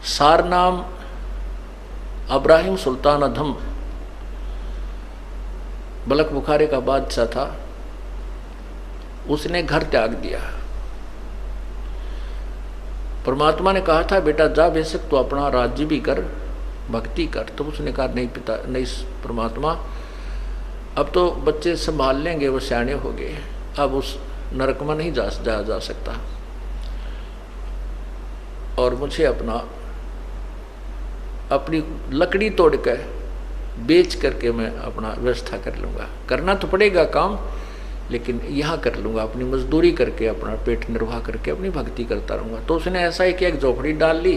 सार नाम इब्राहिम सुल्तान अधम बलख बुखारे का बादशाह था। उसने घर त्याग दिया। परमात्मा ने कहा था बेटा जा बेशक तो अपना राज्य भी कर, भक्ति कर। तो उसने कहा नहीं पिता, नहीं परमात्मा, अब तो बच्चे संभाल लेंगे, वो सियाने हो गए, अब उस नरक में नहीं जा सकता और मुझे अपनी लकड़ी तोड़ कर बेच करके मैं अपना व्यवस्था कर लूँगा। करना तो पड़ेगा काम, लेकिन यहाँ कर लूँगा, अपनी मजदूरी करके अपना पेट निर्वाह करके अपनी भक्ति करता रहूँगा। तो उसने ऐसा ही किया, एक झोपड़ी डाल ली,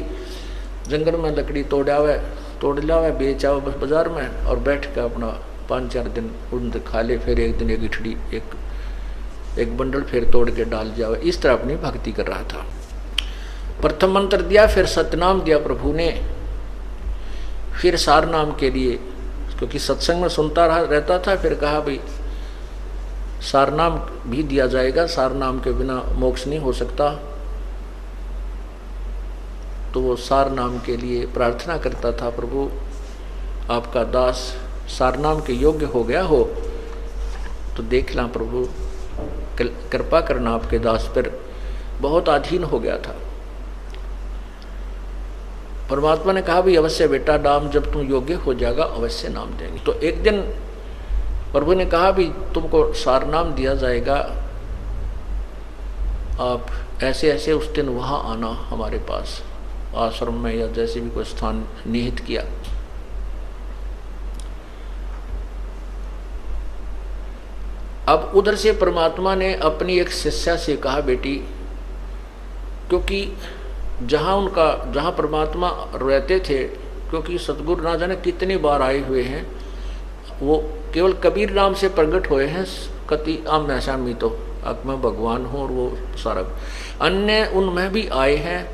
जंगल में लकड़ी तोड़ लावे बेच आओ बस बाजार में, और बैठ कर अपना 5-4 दिन उन खा ले, फिर एक दिन एक इठड़ी एक बंडल फिर तोड़ के डाल जावे। इस तरह अपनी भक्ति कर रहा था। प्रथम मंत्र दिया, फिर सतनाम दिया प्रभु ने, फिर सार नाम के लिए, क्योंकि सत्संग में सुनता रहता था, फिर कहा भाई सार नाम भी दिया जाएगा, सार नाम के बिना मोक्ष नहीं हो सकता। तो वो सार नाम के लिए प्रार्थना करता था, प्रभु आपका दास सार नाम के योग्य हो गया हो तो देख ला प्रभु, कृपा करना, आपके दास पर बहुत अधीन हो गया था। परमात्मा ने कहा भी अवश्य बेटा, नाम जब तुम योग्य हो जाएगा अवश्य नाम देंगे। तो एक दिन प्रभु ने कहा भी तुमको सार नाम दिया जाएगा, आप ऐसे ऐसे उस दिन वहाँ आना हमारे पास आश्रम में या जैसे भी कोई स्थान निहित किया। अब उधर से परमात्मा ने अपनी एक शिष्या से कहा बेटी, क्योंकि जहाँ परमात्मा रहते थे, क्योंकि सतगुरु ना जाने कितनी बार आए हुए हैं, वो केवल कबीर नाम से प्रकट हुए हैं, कति आम सामी तो अब मैं भगवान हूँ और वो सारा अन्य उनमें भी आए हैं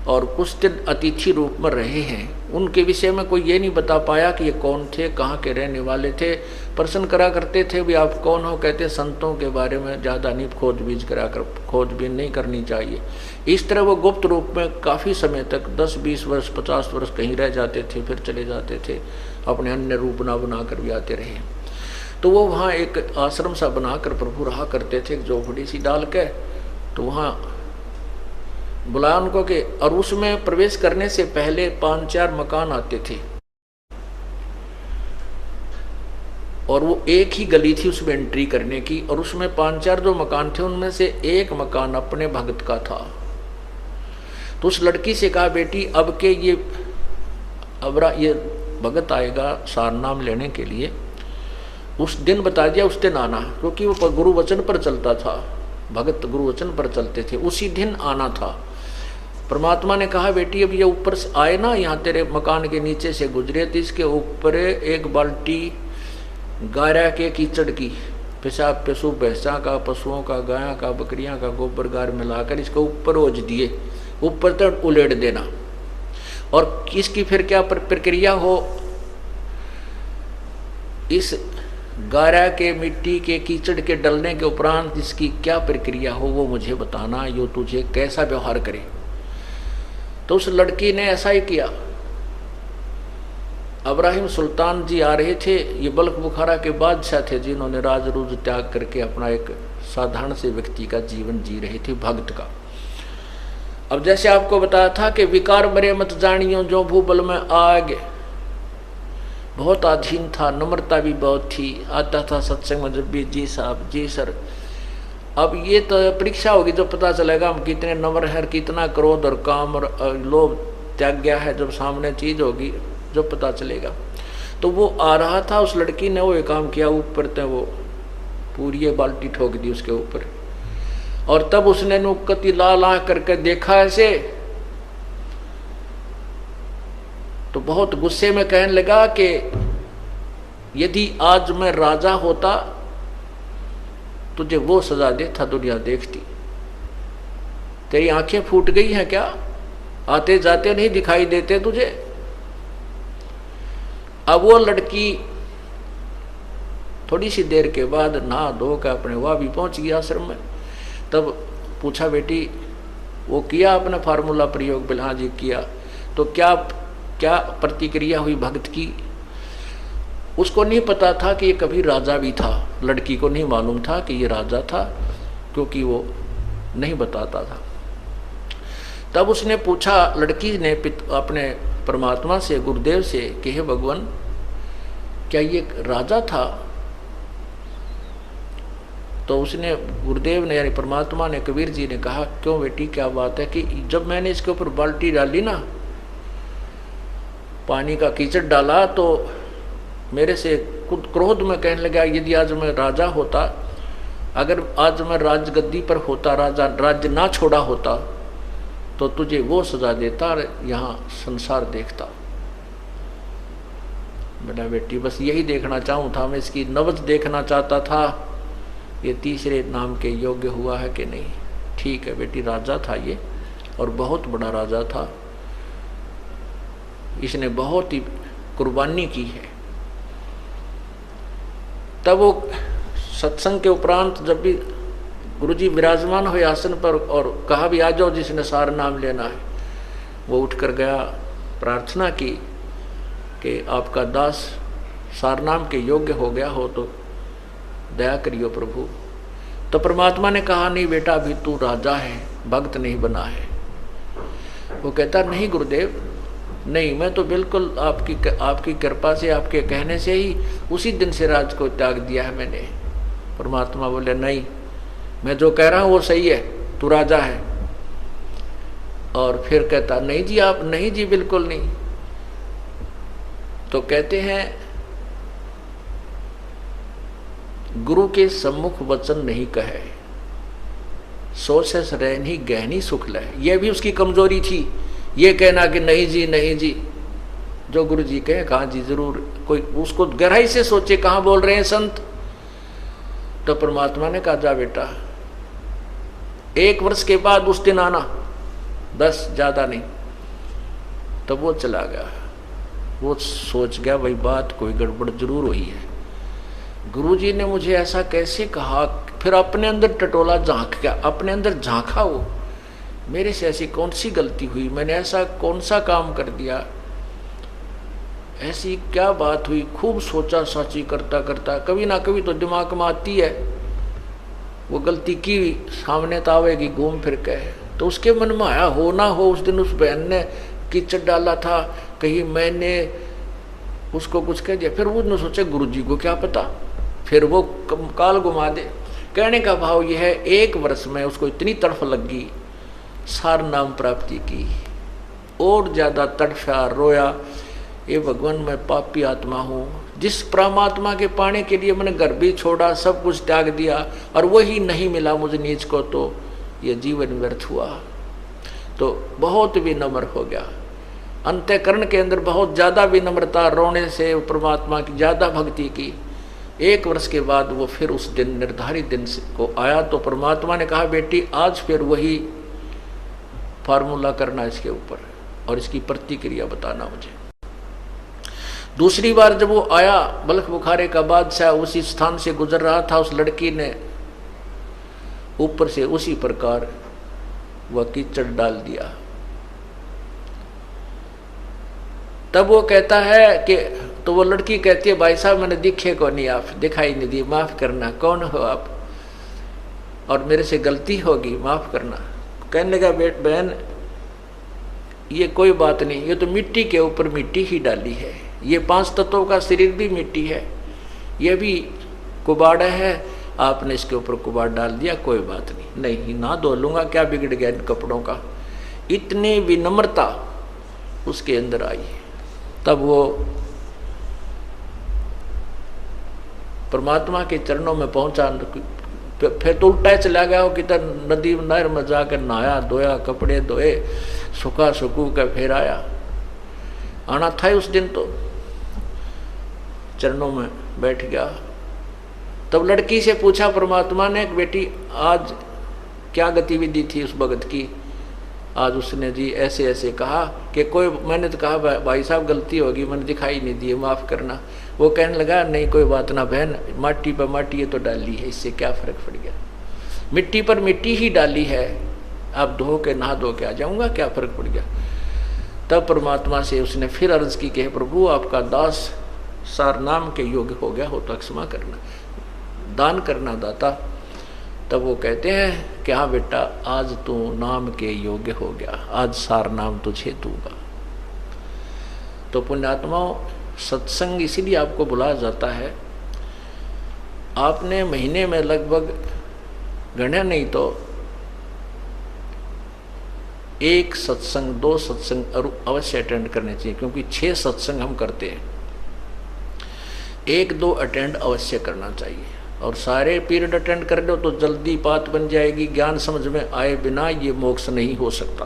और कुछ दिन अतिथि रूप में रहे हैं। उनके विषय में कोई ये नहीं बता पाया कि ये कौन थे, कहाँ के रहने वाले थे। प्रश्न करा करते थे भी आप कौन हो, कहते संतों के बारे में ज़्यादा नहीं खोजबीन नहीं करनी चाहिए। इस तरह वो गुप्त रूप में काफ़ी समय तक 10-20 वर्ष 50 वर्ष कहीं रह जाते थे, फिर चले जाते थे, अपने अन्य रूप बना कर भी आते रहे। तो वो वहाँ एक आश्रम सा बनाकर प्रभु रहा करते थे, एक झोपड़ी सी डाल के। तो वहाँ बुलाया उनको के, और उसमें प्रवेश करने से पहले 5-4 मकान आते थे और वो एक ही गली थी उसमें एंट्री करने की, और उसमें 5-4 जो मकान थे उनमें से एक मकान अपने भगत का था। तो उस लड़की से कहा बेटी अब के ये भगत आएगा सार नाम लेने के लिए, उस दिन बता दिया, उस दिन आना, क्योंकि वो गुरु वचन पर चलता था, भगत गुरु वचन पर चलते थे, उसी दिन आना था। परमात्मा ने कहा बेटी अब ये ऊपर से आए ना, यहाँ तेरे मकान के नीचे से गुजरे तो इसके ऊपर एक बाल्टी गारा के कीचड़ की, पेशाब पशु भैंसा का, पशुओं का, गायों का, बकरियां का गोबर गार मिलाकर इसके ऊपर ओझ दिए, ऊपर तक उलेट देना। और इसकी फिर क्या प्रक्रिया हो, इस गारा के मिट्टी के कीचड़ के डलने के उपरांत इसकी क्या प्रक्रिया हो वो मुझे बताना, यो तुझे कैसा व्यवहार करे। तो उस लड़की ने ऐसा ही किया। इब्राहिम सुल्तान जी आ रहे थे, ये बल्ख बुखारा के बादशाह थे जिन्होंने राज रूज त्याग करके अपना एक साधारण से व्यक्ति का जीवन जी रहे थे, भक्त का। अब जैसे आपको बताया था कि विकार मरे मत जानियो जो भूबल में आग, बहुत अधीन था, नम्रता भी बहुत थी, आता था सत्संग में जब भी जी साहब जी सर। अब ये तो परीक्षा होगी जब पता चलेगा हम कितने नम्र हैं, कितना क्रोध और काम और लोभ त्याग गया है, जब सामने चीज होगी जब पता चलेगा। तो वो आ रहा था, उस लड़की ने वो एक काम किया, ऊपर तक वो पूरी बाल्टी ठोक दी उसके ऊपर, और तब उसने नुकती ला करके देखा ऐसे, तो बहुत गुस्से में कहने लगा कि यदि आज मैं राजा होता तुझे वो सजा देता दुनिया देखती। तेरी आंखें फूट गई हैं क्या, आते जाते नहीं दिखाई देते तुझे। अब वो लड़की थोड़ी सी देर के बाद नहा धो कर अपने वहाँ भी पहुंच गई आश्रम में। तब पूछा बेटी वो किया आपने फार्मूला प्रयोग? बिल हाँ जी किया। तो क्या क्या प्रतिक्रिया हुई भक्त की। उसको नहीं पता था कि ये कभी राजा भी था, लड़की को नहीं मालूम था कि ये राजा था, क्योंकि वो नहीं बताता था। तब उसने पूछा, लड़की ने अपने परमात्मा से, गुरुदेव से, कि हे भगवान, क्या ये राजा था? तो उसने, गुरुदेव ने यानी परमात्मा ने, कबीर जी ने कहा, क्यों बेटी क्या बात है कि जब मैंने इसके ऊपर बाल्टी डाली ना, पानी का कीचड़ डाला, तो मेरे से खुद क्रोध में कहने लगा, यदि आज मैं राजा होता, अगर आज मैं राजगद्दी पर होता, राज्य ना छोड़ा होता, तो तुझे वो सजा देता, यहाँ संसार देखता। बेटा बेटी बस यही देखना चाहूँ था मैं, इसकी नब्ज देखना चाहता था, ये तीसरे नाम के योग्य हुआ है कि नहीं। ठीक है बेटी, राजा था ये, और बहुत बड़ा राजा था, इसने बहुत ही कुर्बानी की है। तब वो सत्संग के उपरांत जब भी गुरुजी विराजमान हुए आसन पर और कहा भी आ जाओ जिसने सार नाम लेना है, वो उठकर गया, प्रार्थना की कि आपका दास सार नाम के योग्य हो गया हो तो दया करियो प्रभु। तो परमात्मा ने कहा, नहीं बेटा, अभी तू राजा है, भक्त नहीं बना है। वो कहता, नहीं गुरुदेव, नहीं, मैं तो बिल्कुल आपकी कृपा से, आपके कहने से ही उसी दिन से राज को त्याग दिया है मैंने। परमात्मा बोले, नहीं, मैं जो कह रहा हूँ वो सही है, तू राजा है। और फिर कहता, नहीं जी आप, नहीं जी बिल्कुल नहीं। तो कहते हैं, गुरु के सम्मुख वचन नहीं कहे, सोच से रहनी गहनी सुख लय। यह भी उसकी कमजोरी थी, ये कहना कि नहीं जी नहीं जी, जो गुरु जी कहे कहा जी जरूर, कोई उसको गहराई से सोचे कहाँ बोल रहे हैं संत। तो परमात्मा ने कहा, जा बेटा, 1 वर्ष के बाद उस दिन आना, बस ज्यादा नहीं। तब वो चला गया। वो सोच गया, वही बात कोई गड़बड़ जरूर हुई है, गुरुजी ने मुझे ऐसा कैसे कहा। फिर अपने अंदर टटोला, झांक गया, अपने अंदर झांका, वो मेरे से ऐसी कौन सी गलती हुई, मैंने ऐसा कौन सा काम कर दिया, ऐसी क्या बात हुई। खूब सोचा साची करता करता, कभी ना कभी तो दिमाग में आती है वो गलती की, सामने तो आवेगी घूम फिर के। तो उसके मन में आया, हो ना हो उस दिन उस बहन ने कीचड़ डाला था, कहीं मैंने उसको कुछ कह दिया। फिर उसने सोचा गुरुजी को क्या पता, फिर वो काल घुमा दे। कहने का भाव यह है, 1 वर्ष में उसको इतनी तड़फ लगी सार नाम प्राप्ति की, और ज्यादा तड़फा, रोया, ये भगवान मैं पापी आत्मा हूँ, जिस परमात्मा के पाने के लिए मैंने घर भी छोड़ा, सब कुछ त्याग दिया, और वही नहीं मिला मुझे नीच को, तो ये जीवन व्यर्थ हुआ। तो बहुत विनम्र हो गया, अंतःकरण के अंदर बहुत ज्यादा विनम्रता, रोने से परमात्मा की ज्यादा भक्ति की। 1 वर्ष के बाद वो फिर उस दिन, निर्धारित दिन को आया। तो परमात्मा ने कहा, बेटी आज फिर वही फार्मूला करना इसके ऊपर, और इसकी प्रतिक्रिया बताना मुझे। दूसरी बार जब वो आया, बल्ख बुखारे का बादशाह उसी स्थान से गुजर रहा था, उस लड़की ने ऊपर से उसी प्रकार वह कीचड़ डाल दिया। तब वो कहता है कि, तो वो लड़की कहती है, भाई साहब मैंने दिखे को नहीं, आप दिखाई नहीं दी, माफ करना, कौन हो आप, और मेरे से गलती होगी, माफ करना। कहने लगा, बहन ये कोई बात नहीं, ये तो मिट्टी के ऊपर मिट्टी ही डाली है, ये 5 तत्वों का शरीर भी मिट्टी है, ये भी कुबाड़ा है, आपने इसके ऊपर कुबाड़ डाल दिया, कोई बात नहीं, नहीं ना धो लूंगा, क्या बिगड़ गया इन कपड़ों का। इतनी विनम्रता उसके अंदर आई। तब वो परमात्मा के चरणों में पहुंचा। फिर तो उल्टा चला गया हो, किधर नदी नहर में जाकर नहाया धोया, कपड़े धोए, सुखा सुकू का फिर आया। आना था उस दिन, तो चरणों में बैठ गया। तब लड़की से पूछा परमात्मा ने, बेटी आज क्या गतिविधि थी उस भगत की। आज उसने जी ऐसे ऐसे कहा कि कोई, मैंने तो कहा भाई साहब गलती होगी, मैंने दिखाई नहीं दी, माफ़ करना। वो कहने लगा, नहीं कोई बात ना बहन, माटी पर माटी ये तो डाली है, इससे क्या फ़र्क पड़ गया, मिट्टी पर मिट्टी ही डाली है, आप धो के नहा धो के आ जाऊँगा, क्या फ़र्क पड़ गया। तब परमात्मा से उसने फिर अर्ज की कि प्रभु आपका दास सार नाम के योग्य हो गया हो तो क्षमा करना, दान करना दाता। तब वो कहते हैं कि हाँ बेटा आज तू नाम के योग्य हो गया, आज सार नाम तुझे दूंगा। तो पुण्यात्माओं, सत्संग इसीलिए आपको बुलाया जाता है। आपने महीने में लगभग गणना नहीं तो 1 सत्संग 2 सत्संग अवश्य अटेंड करने चाहिए, क्योंकि 6 सत्संग हम करते हैं, 1-2 अटेंड अवश्य करना चाहिए। और सारे पीरियड अटेंड कर लो तो जल्दी बात बन जाएगी, ज्ञान समझ में आए बिना ये मोक्ष नहीं हो सकता।